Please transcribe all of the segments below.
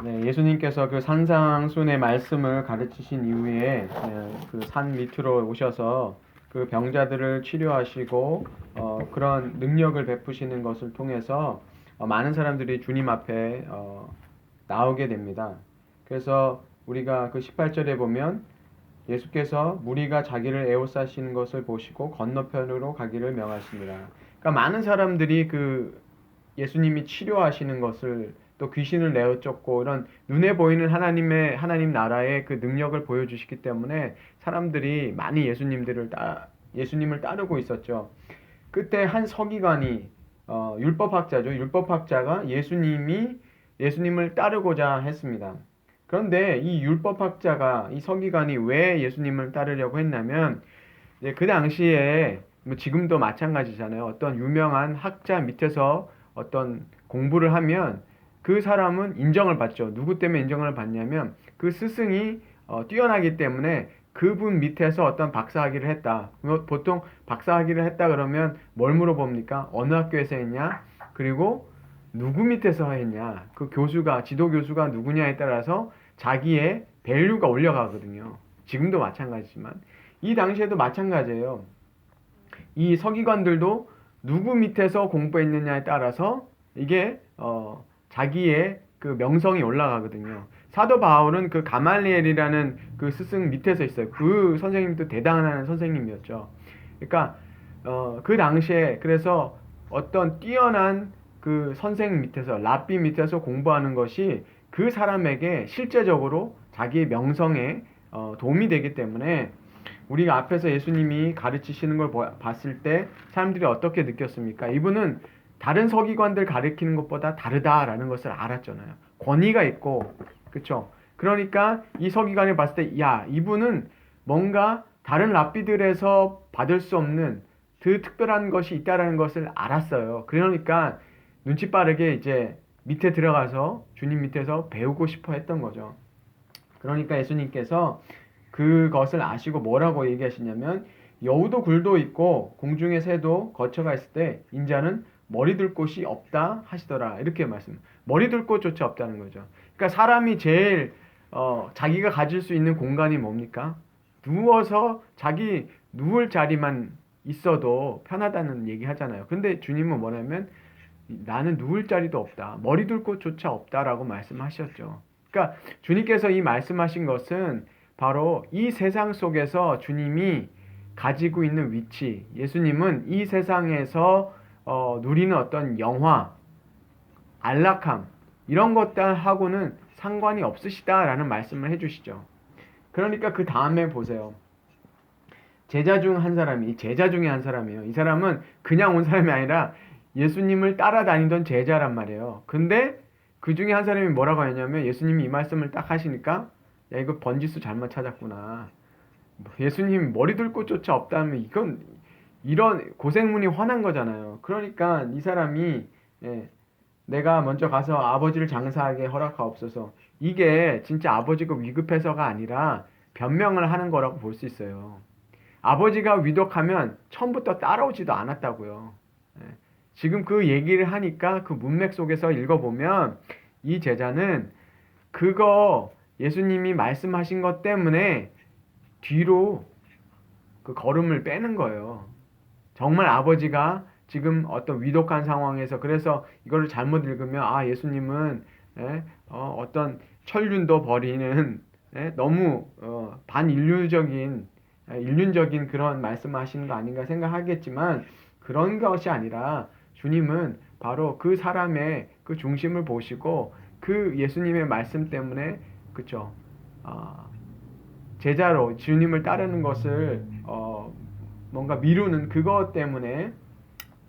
네, 예수님께서 그 산상순의 말씀을 가르치신 이후에 그 산 밑으로 오셔서 그 병자들을 치료하시고 그런 능력을 베푸시는 것을 통해서 많은 사람들이 주님 앞에 나오게 됩니다. 그래서 우리가 그 18절에 보면 예수께서 무리가 자기를 에워싸시는 것을 보시고 건너편으로 가기를 명하십니다. 그러니까 많은 사람들이 그 예수님이 치료하시는 것을 또 귀신을 내어쫓고 이런 눈에 보이는 하나님 나라의 그 능력을 보여주시기 때문에 사람들이 많이 예수님을 따르고 있었죠. 그때 한 서기관이 율법학자죠. 율법학자가 예수님을 따르고자 했습니다. 그런데 이 서기관이 왜 예수님을 따르려고 했냐면 이제 그 당시에 뭐 지금도 마찬가지잖아요. 어떤 유명한 학자 밑에서 어떤 공부를 하면 그 사람은 인정을 받죠. 누구 때문에 인정을 받냐면 그 스승이 뛰어나기 때문에 그분 밑에서 어떤 박사학위를 했다. 보통 박사학위를 했다 그러면 뭘 물어봅니까? 어느 학교에서 했냐? 그리고 누구 밑에서 했냐? 그 지도 교수가 누구냐에 따라서 자기의 밸류가 올라가거든요. 지금도 마찬가지지만 이 당시에도 마찬가지예요. 이 서기관들도 누구 밑에서 공부했느냐에 따라서 이게 자기의 그 명성이 올라가거든요. 사도 바울은 그 가말리엘이라는 그 스승 밑에서 있어요. 그 선생님도 대단한 선생님이었죠. 그러니까 그 당시에 그래서 어떤 뛰어난 그 선생 밑에서 랍비 밑에서 공부하는 것이 그 사람에게 실제적으로 자기의 명성에 도움이 되기 때문에 우리가 앞에서 예수님이 가르치시는 걸 봤을 때 사람들이 어떻게 느꼈습니까? 이분은 다른 서기관들 가르치는 것보다 다르다라는 것을 알았잖아요. 권위가 있고, 그쵸? 그러니까 이 서기관을 봤을 때, 야, 이분은 뭔가 다른 랍비들에서 받을 수 없는 그 특별한 것이 있다라는 것을 알았어요. 그러니까 눈치 빠르게 이제 밑에 들어가서 주님 밑에서 배우고 싶어 했던 거죠. 그러니까 예수님께서 그것을 아시고 뭐라고 얘기하시냐면 여우도 굴도 있고 공중의 새도 거처가 있을 때 인자는 머리 둘 곳이 없다 하시더라. 이렇게 말씀. 머리 둘 곳조차 없다는 거죠. 그러니까 사람이 제일 자기가 가질 수 있는 공간이 뭡니까? 누워서 자기 누울 자리만 있어도 편하다는 얘기 하잖아요. 근데 주님은 뭐냐면 나는 누울 자리도 없다. 머리 둘 곳조차 없다라고 말씀하셨죠. 그러니까 주님께서 이 말씀하신 것은 바로 이 세상 속에서 주님이 가지고 있는 위치, 예수님은 이 세상에서 누리는 어떤 영화, 안락함, 이런 것들하고는 상관이 없으시다라는 말씀을 해주시죠. 그러니까 그 다음에 보세요. 제자 중에 한 사람이에요. 이 사람은 그냥 온 사람이 아니라 예수님을 따라다니던 제자란 말이에요. 근데 그 중에 한 사람이 뭐라고 했냐면 예수님이 이 말씀을 딱 하시니까 야, 이거 번지수 잘못 찾았구나. 예수님 머리 둘 곳조차 없다면 이건 이런 고생문이 화난 거잖아요. 그러니까 이 사람이 예, 내가 먼저 가서 아버지를 장사하게 허락하옵소서. 이게 진짜 아버지가 위급해서가 아니라 변명을 하는 거라고 볼 수 있어요. 아버지가 위독하면 처음부터 따라오지도 않았다고요. 예. 지금 그 얘기를 하니까 그 문맥 속에서 읽어보면 이 제자는 그거 예수님이 말씀하신 것 때문에 뒤로 그 걸음을 빼는 거예요. 정말 아버지가 지금 어떤 위독한 상황에서 그래서 이거를 잘못 읽으면 예수님은 어떤 천륜도 버리는 너무 인륜적인 그런 말씀하시는 거 아닌가 생각하겠지만 그런 것이 아니라 주님은 바로 그 사람의 그 중심을 보시고 그 예수님의 말씀 때문에 그쵸 제자로 주님을 따르는 것을 뭔가 미루는 그것 때문에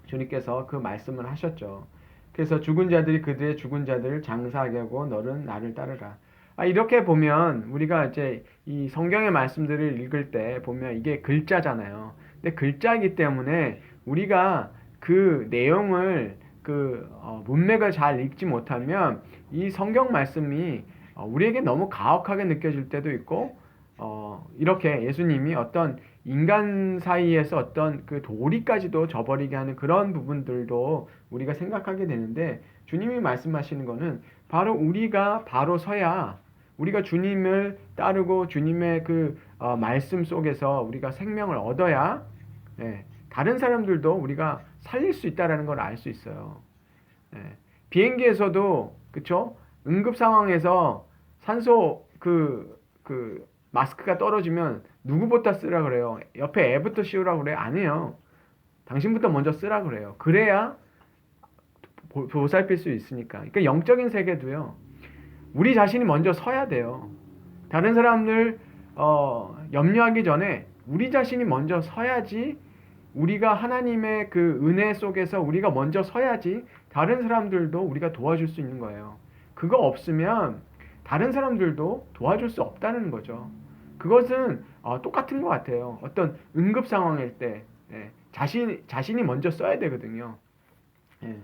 주님께서 그 말씀을 하셨죠. 그래서 죽은 자들이 그들의 죽은 자들을 장사하게 하고 너는 나를 따르라. 이렇게 보면 우리가 이제 이 성경의 말씀들을 읽을 때 보면 이게 글자잖아요. 근데 글자이기 때문에 우리가 그 내용을 문맥을 잘 읽지 못하면 이 성경 말씀이 우리에게 너무 가혹하게 느껴질 때도 있고 이렇게 예수님이 어떤 인간 사이에서 어떤 그 도리까지도 저버리게 하는 그런 부분들도 우리가 생각하게 되는데, 주님이 말씀하시는 거는 바로 우리가 바로 서야, 우리가 주님을 따르고 주님의 그 말씀 속에서 우리가 생명을 얻어야, 예, 다른 사람들도 우리가 살릴 수 있다라는 걸 알 수 있어요. 예, 비행기에서도 그쵸? 응급 상황에서 산소 그 마스크가 떨어지면 누구부터 쓰라 그래요? 옆에 애부터 씌우라 그래요? 아니에요. 당신부터 먼저 쓰라 그래요. 그래야 보살필 수 있으니까. 그러니까 영적인 세계도요. 우리 자신이 먼저 서야 돼요. 다른 사람들 염려하기 전에 우리 자신이 먼저 서야지, 우리가 하나님의 그 은혜 속에서 우리가 먼저 서야지 다른 사람들도 우리가 도와줄 수 있는 거예요. 그거 없으면 다른 사람들도 도와줄 수 없다는 거죠. 그것은 똑같은 것 같아요. 어떤 응급 상황일 때, 예, 자신이 먼저 써야 되거든요. 예,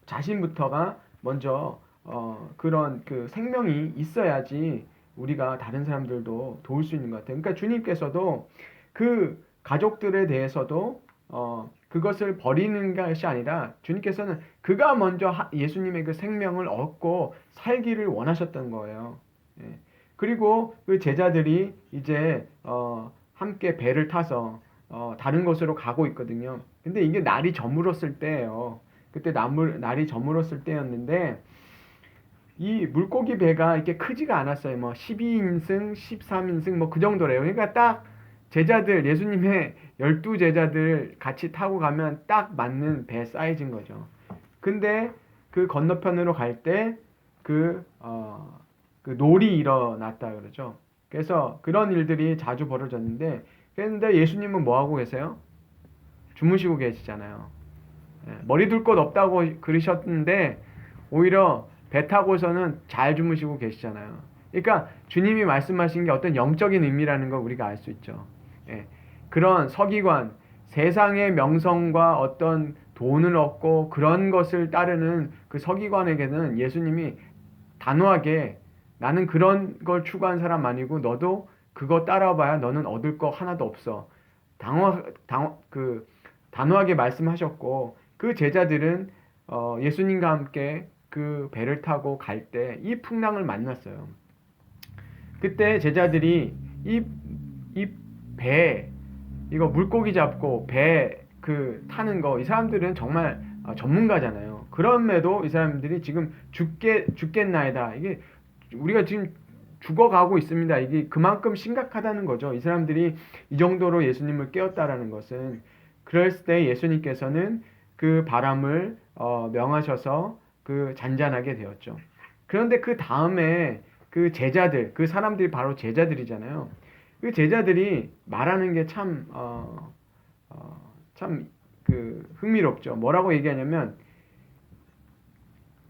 자신부터가 먼저 그런 그 생명이 있어야지 우리가 다른 사람들도 도울 수 있는 것 같아요. 그러니까 주님께서도 그 가족들에 대해서도 그것을 버리는 것이 아니라, 주님께서는 그가 먼저 예수님의 그 생명을 얻고 살기를 원하셨던 거예요. 예. 그리고 그 제자들이 이제 함께 배를 타서 다른 곳으로 가고 있거든요. 근데 이게 날이 저물었을 때예요. 그때 날이 저물었을 때였는데, 이 물고기 배가 이렇게 크지가 않았어요. 뭐 12인승, 13인승 뭐 그 정도래요. 그러니까 딱 제자들, 예수님의 12제자들 같이 타고 가면 딱 맞는 배 사이즈인 거죠. 근데 그 건너편으로 갈 때 그 놀이 일어났다 그러죠. 그래서 그런 일들이 자주 벌어졌는데, 그런데 예수님은 뭐 하고 계세요? 주무시고 계시잖아요. 머리 둘 곳 없다고 그러셨는데 오히려 배 타고서는 잘 주무시고 계시잖아요. 그러니까 주님이 말씀하신 게 어떤 영적인 의미라는 걸 우리가 알 수 있죠. 예. 그런 서기관, 세상의 명성과 어떤 돈을 얻고 그런 것을 따르는 그 서기관에게는 예수님이 단호하게, 나는 그런 걸 추구한 사람 아니고 너도 그거 따라봐야 너는 얻을 거 하나도 없어, 단호하게 말씀하셨고, 그 제자들은 예수님과 함께 그 배를 타고 갈 때 이 풍랑을 만났어요. 그때 제자들이 이 배, 이거 물고기 잡고 배 타는 거, 이 사람들은 정말 전문가잖아요. 그럼에도 이 사람들이 지금 죽겠나이다, 이게 우리가 지금 죽어가고 있습니다, 이게 그만큼 심각하다는 거죠. 이 사람들이 이 정도로 예수님을 깨웠다라는 것은. 그랬을 때 예수님께서는 그 바람을 명하셔서 그 잔잔하게 되었죠. 그런데 그 다음에 그 제자들, 그 사람들이 바로 제자들이잖아요. 그 제자들이 말하는 게 참 그 흥미롭죠. 뭐라고 얘기하냐면,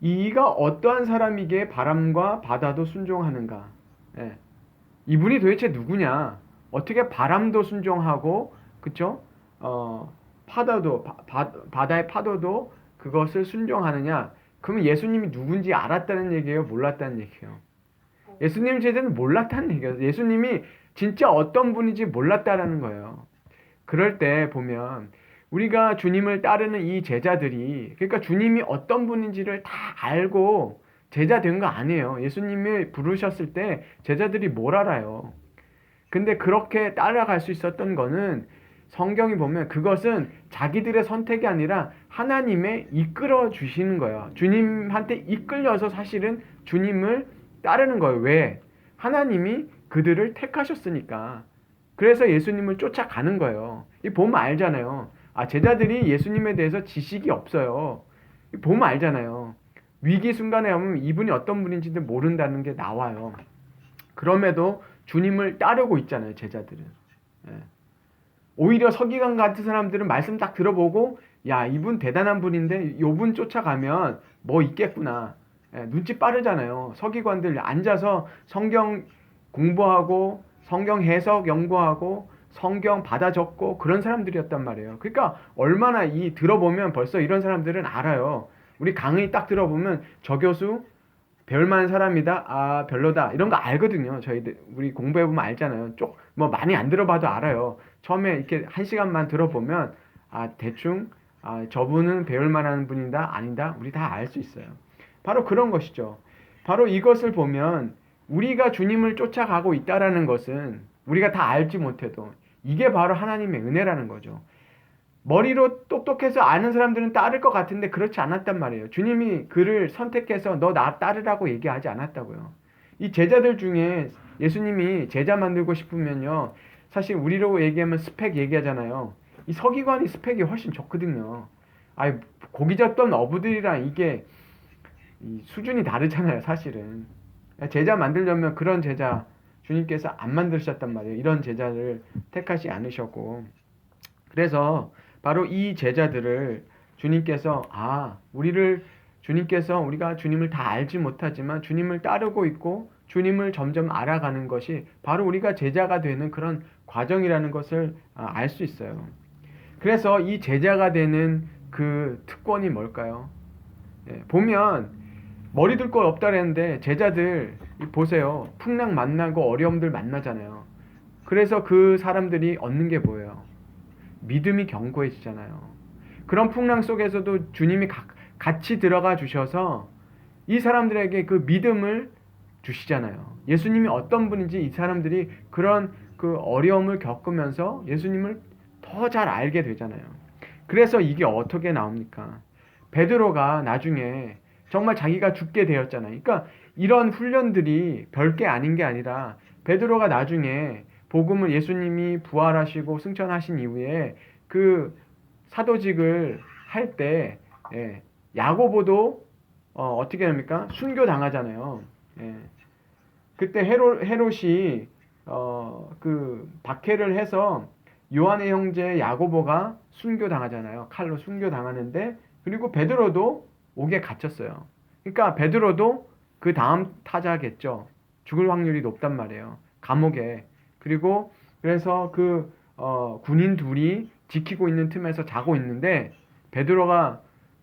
이가 어떠한 사람이기에 바람과 바다도 순종하는가? 예. 이분이 도대체 누구냐? 어떻게 바람도 순종하고, 그쵸? 바다의 파도도 그것을 순종하느냐? 그러면 예수님이 누군지 알았다는 얘기예요? 몰랐다는 얘기예요? 예수님 제자는 몰랐다는 얘기예요. 예수님이 진짜 어떤 분인지 몰랐다라는 거예요. 그럴 때 보면 우리가 주님을 따르는 이 제자들이, 그러니까 주님이 어떤 분인지를 다 알고 제자 된 거 아니에요. 예수님을 부르셨을 때 제자들이 뭘 알아요? 근데 그렇게 따라갈 수 있었던 거는, 성경이 보면 그것은 자기들의 선택이 아니라 하나님의 이끌어 주시는 거예요. 주님한테 이끌려서 사실은 주님을 따르는 거예요. 왜? 하나님이 그들을 택하셨으니까. 그래서 예수님을 쫓아가는 거예요. 이 보면 알잖아요. 제자들이 예수님에 대해서 지식이 없어요. 보면 알잖아요. 위기 순간에 오면 이분이 어떤 분인지도 모른다는 게 나와요. 그럼에도 주님을 따르고 있잖아요, 제자들은. 예. 오히려 서기관 같은 사람들은 말씀 딱 들어보고, 야, 이분 대단한 분인데 요분 쫓아가면 뭐 있겠구나. 예, 눈치 빠르잖아요. 서기관들 앉아서 성경 공부하고 성경 해석 연구하고 성경 받아 적고 그런 사람들이었단 말이에요. 그러니까 얼마나 들어보면 벌써 이런 사람들은 알아요. 우리 강의 딱 들어보면 저 교수 별만한 사람이다, 별로다, 이런 거 알거든요. 우리 공부해보면 알잖아요. 뭐 많이 안 들어봐도 알아요. 처음에 이렇게 한 시간만 들어보면 대충 저분은 배울 만한 분이다 아니다 우리 다 알 수 있어요. 바로 그런 것이죠. 바로 이것을 보면 우리가 주님을 쫓아가고 있다라는 것은 우리가 다 알지 못해도 이게 바로 하나님의 은혜라는 거죠. 머리로 똑똑해서 아는 사람들은 따를 것 같은데 그렇지 않았단 말이에요. 주님이 그를 선택해서 너 나 따르라고 얘기하지 않았다고요. 이 제자들 중에 예수님이 제자 만들고 싶으면요, 사실 우리로 얘기하면 스펙 얘기하잖아요. 이 서기관이 스펙이 훨씬 좋거든요. 고기 잡던 어부들이랑 이게 이 수준이 다르잖아요, 사실은. 제자 만들려면 그런 제자 주님께서 안 만드셨단 말이에요. 이런 제자를 택하지 않으셨고. 그래서 바로 이 제자들을 주님께서 우리가 주님을 다 알지 못하지만 주님을 따르고 있고 주님을 점점 알아가는 것이 바로 우리가 제자가 되는 그런 과정이라는 것을 알 수 있어요. 그래서 이 제자가 되는 그 특권이 뭘까요? 보면 머리 둘 것 없다 그랬는데 제자들 보세요. 풍랑 만나고 어려움들 만나잖아요. 그래서 그 사람들이 얻는 게 뭐예요? 믿음이 견고해지잖아요. 그런 풍랑 속에서도 주님이 같이 들어가 주셔서 이 사람들에게 그 믿음을 주시잖아요. 예수님이 어떤 분인지 이 사람들이 그런 그 어려움을 겪으면서 예수님을 더 잘 알게 되잖아요. 그래서 이게 어떻게 나옵니까? 베드로가 나중에 정말 자기가 죽게 되었잖아요. 그러니까 이런 훈련들이 별게 아닌 게 아니라 베드로가 나중에 복음을 예수님이 부활하시고 승천하신 이후에 그 사도직을 할 때 야고보도 어떻게 합니까? 순교 당하잖아요. 그때 헤롯이 그 박해를 해서 요한의 형제 야고보가 순교 당하잖아요. 칼로 순교 당하는데 그리고 베드로도 옥에 갇혔어요. 그러니까 베드로도 그 다음 타자겠죠. 죽을 확률이 높단 말이에요. 감옥에. 그리고 그래서 그 군인 둘이 지키고 있는 틈에서 자고 있는데 베드로가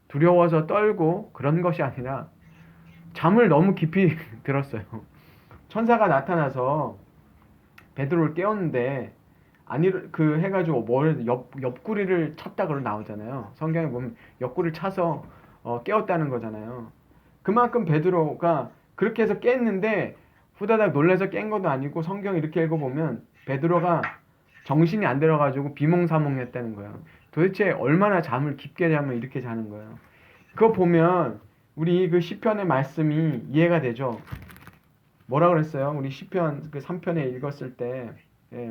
두려워서 떨고 그런 것이 아니라 잠을 너무 깊이 들었어요. 천사가 나타나서 베드로를 깨웠는데 그 해가지고 옆구리를 쳤다 그러 나오잖아요. 성경에 보면 옆구리를 차서 깨웠다는 거잖아요. 그만큼 베드로가 그렇게 해서 깼는데 후다닥 놀라서 깬 것도 아니고 성경 이렇게 읽어보면 베드로가 정신이 안 들어가지고 비몽사몽했다는 거예요. 도대체 얼마나 잠을 깊게 자면 이렇게 자는 거예요. 그거 보면 우리 그 시편의 말씀이 이해가 되죠. 뭐라 그랬어요? 우리 시편 그 3편에 읽었을 때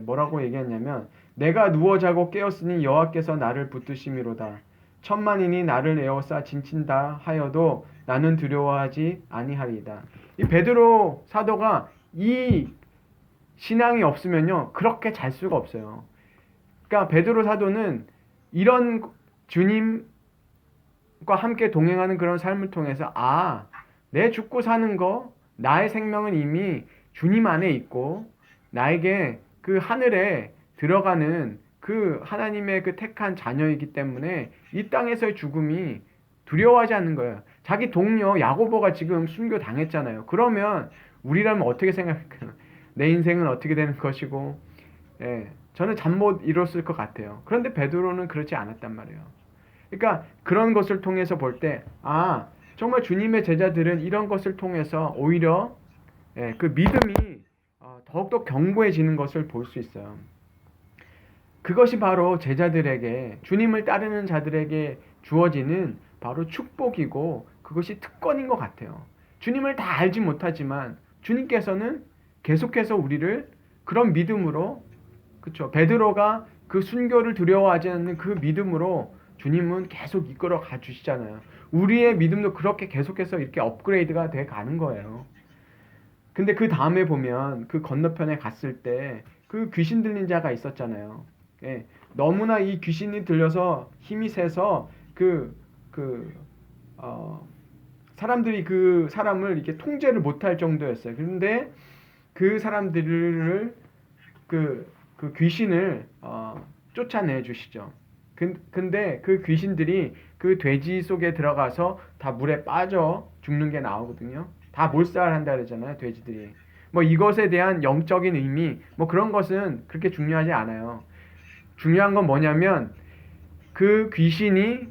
뭐라고 얘기했냐면 내가 누워 자고 깨었으니 여호와께서 나를 붙드심이로다. 천만인이 나를 에워싸 진친다 하여도 나는 두려워하지 아니하리이다. 이 베드로 사도가 이 신앙이 없으면요 그렇게 잘 수가 없어요. 그러니까 베드로 사도는 이런 주님과 함께 동행하는 그런 삶을 통해서 내 죽고 사는 거 나의 생명은 이미 주님 안에 있고 나에게 그 하늘에 들어가는 그 하나님의 그 택한 자녀이기 때문에 이 땅에서의 죽음이 두려워하지 않는 거예요. 자기 동료 야고보가 지금 순교 당했잖아요. 그러면 우리라면 어떻게 생각할까요? 내 인생은 어떻게 되는 것이고 저는 잠 못 이뤘을 것 같아요. 그런데 베드로는 그렇지 않았단 말이에요. 그러니까 그런 것을 통해서 볼 때 정말 주님의 제자들은 이런 것을 통해서 오히려 그 믿음이 더욱더 견고해지는 것을 볼 수 있어요. 그것이 바로 제자들에게 주님을 따르는 자들에게 주어지는 바로 축복이고 그것이 특권인 것 같아요. 주님을 다 알지 못하지만 주님께서는 계속해서 우리를 그런 믿음으로 그렇죠. 베드로가 그 순교를 두려워하지 않는 그 믿음으로 주님은 계속 이끌어 가 주시잖아요. 우리의 믿음도 그렇게 계속해서 이렇게 업그레이드가 돼 가는 거예요. 근데 그 다음에 보면 그 건너편에 갔을 때 그 귀신 들린 자가 있었잖아요. 너무나 이 귀신이 들려서 힘이 세서 사람들이 그 사람을 이렇게 통제를 못할 정도였어요. 그런데 그 사람들을 그 귀신을 쫓아내 주시죠. 근데 그 귀신들이 그 돼지 속에 들어가서 다 물에 빠져 죽는 게 나오거든요. 다 몰살한다 그러잖아요, 돼지들이. 뭐 이것에 대한 영적인 의미, 뭐 그런 것은 그렇게 중요하지 않아요. 중요한 건 뭐냐면 그 귀신이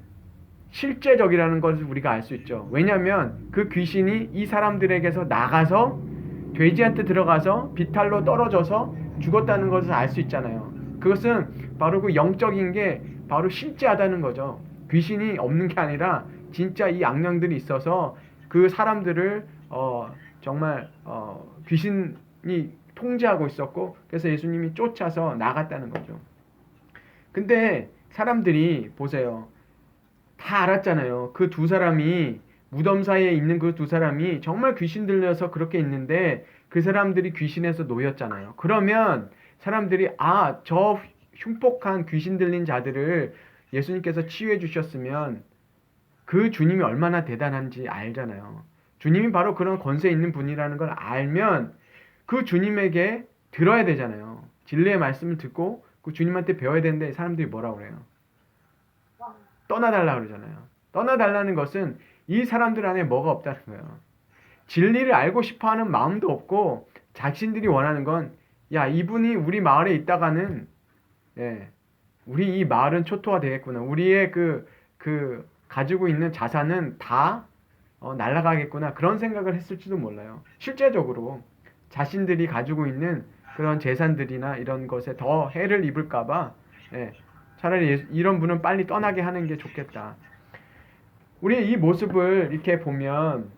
실제적이라는 것을 우리가 알 수 있죠. 왜냐하면 그 귀신이 이 사람들에게서 나가서 돼지한테 들어가서 비탈로 떨어져서 죽었다는 것을 알 수 있잖아요. 그것은 바로 그 영적인 게 바로 실제하다는 거죠. 귀신이 없는 게 아니라 진짜 이 악령들이 있어서 그 사람들을 정말 귀신이 통제하고 있었고, 그래서 예수님이 쫓아서 나갔다는 거죠. 근데 사람들이 보세요. 다 알았잖아요. 그 두 사람이 무덤 사이에 있는 그 두 사람이 정말 귀신 들려서 그렇게 있는데 그 사람들이 귀신에서 놓였잖아요. 그러면 사람들이 저 흉폭한 귀신 들린 자들을 예수님께서 치유해 주셨으면 그 주님이 얼마나 대단한지 알잖아요. 주님이 바로 그런 권세 있는 분이라는 걸 알면 그 주님에게 들어야 되잖아요. 진리의 말씀을 듣고 그 주님한테 배워야 되는데 사람들이 뭐라고 그래요? 떠나달라 그러잖아요. 떠나달라는 것은 이 사람들 안에 뭐가 없다는 거예요. 진리를 알고 싶어하는 마음도 없고 자신들이 원하는 건 이분이 우리 마을에 있다가는 우리 이 마을은 초토화 되겠구나. 우리의 그 가지고 있는 자산은 다 날아가겠구나. 그런 생각을 했을지도 몰라요. 실제적으로 자신들이 가지고 있는 그런 재산들이나 이런 것에 더 해를 입을까봐 차라리 이런 분은 빨리 떠나게 하는 게 좋겠다. 우리 이 모습을 이렇게 보면,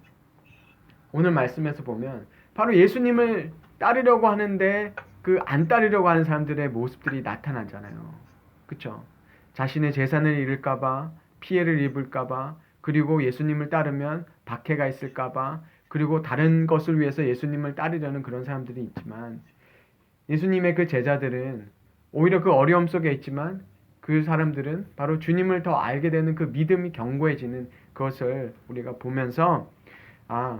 오늘 말씀에서 보면 바로 예수님을 따르려고 하는데 그 안 따르려고 하는 사람들의 모습들이 나타나잖아요. 그쵸? 자신의 재산을 잃을까봐, 피해를 입을까봐, 그리고 예수님을 따르면 박해가 있을까봐, 그리고 다른 것을 위해서 예수님을 따르려는 그런 사람들이 있지만, 예수님의 그 제자들은 오히려 그 어려움 속에 있지만 그 사람들은 바로 주님을 더 알게 되는 그 믿음이 견고해지는 그것을 우리가 보면서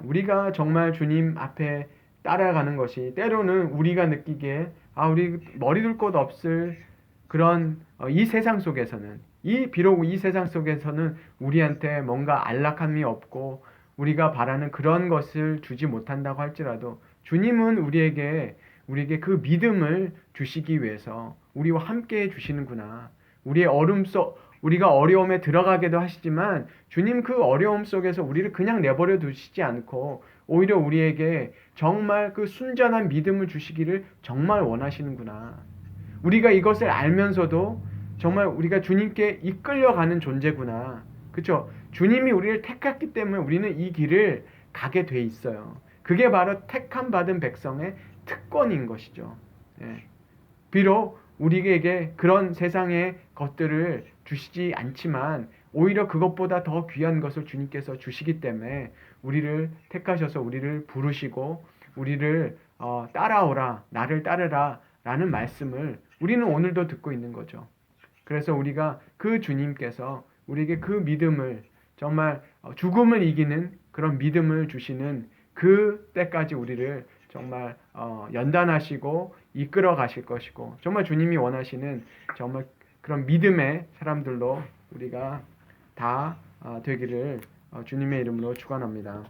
우리가 정말 주님 앞에 따라가는 것이 때로는 우리가 느끼기에 우리 머리 둘 곳 없을 그런 이 세상 속에서는 비록 이 세상 속에서는 우리한테 뭔가 안락함이 없고 우리가 바라는 그런 것을 주지 못한다고 할지라도 주님은 우리에게 그 믿음을 주시기 위해서 우리와 함께 해주시는구나. 우리가 어려움에 들어가게도 하시지만 주님 그 어려움 속에서 우리를 그냥 내버려 두시지 않고 오히려 우리에게 정말 그 순전한 믿음을 주시기를 정말 원하시는구나. 우리가 이것을 알면서도 정말 우리가 주님께 이끌려가는 존재구나. 그렇죠? 주님이 우리를 택했기 때문에 우리는 이 길을 가게 돼 있어요. 그게 바로 택함 받은 백성의 특권인 것이죠. 비록 우리에게 그런 세상의 것들을 주시지 않지만 오히려 그것보다 더 귀한 것을 주님께서 주시기 때문에 우리를 택하셔서 우리를 부르시고 우리를 따라오라, 나를 따르라 라는 말씀을 우리는 오늘도 듣고 있는 거죠. 그래서 우리가 그 주님께서 우리에게 그 믿음을 정말 죽음을 이기는 그런 믿음을 주시는 그 때까지 우리를 정말 연단하시고 이끌어 가실 것이고 정말 주님이 원하시는 정말 그런 믿음의 사람들로 우리가 다 되기를 주님의 이름으로 축원합니다.